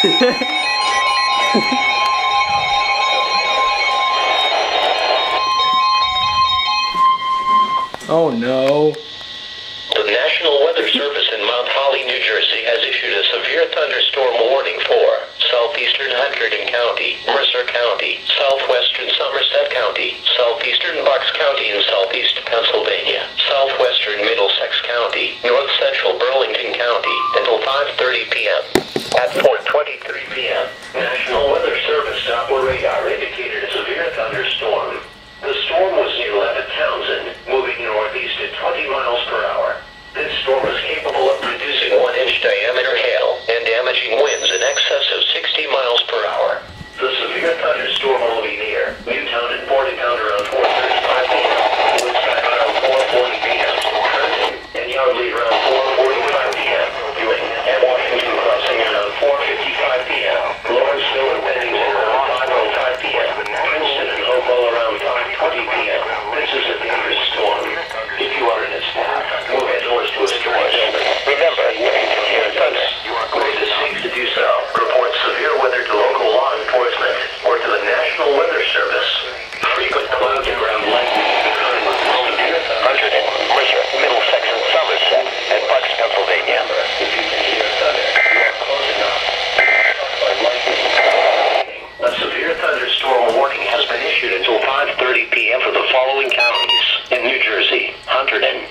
Oh no. The National Weather Service in Mount Holly, New Jersey has issued a severe thunderstorm warning for southeastern Hunterdon County, Mercer County, southwestern Somerset County, southeastern Bucks County in southeast Pennsylvania, southwestern Middlesex County, north central Burlington County until 5:30 p.m. At 4:23 p.m., National Weather Service Doppler radar indicated a severe thunderstorm. The storm was near Levitt, Townsend, moving northeast at 20 miles per hour. This storm is capable of producing 1-inch diameter hail and damaging winds in excess of 60 miles per hour. The severe thunderstorm will be near Newtown and Bordentown around 4:35 p.m., Woodstock around 4:40 p.m., Trenton and Yardley around 4:45 p.m., Ewing and Washington Crossing around 4:55 p.m., Lawrenceville and Pennington around 5:05 p.m., Princeton and Hopewell around 5:20 p.m. This is a dangerous storm. If you are in its path, move indoors to a storage building. Remember, if you hear thunder, where it is safe to do so, report severe weather to local law enforcement or to the National Weather Service. Frequent clouds and ground lightning occurring with severe thunder. Hunterdon, Mercer, Middlesex and Somerset, and Bucks, Pennsylvania. If you can hear thunder, you are close enough. A severe thunderstorm warning has been issued until 5:30 p.m. for the following counties in New Jersey: Hunterdon,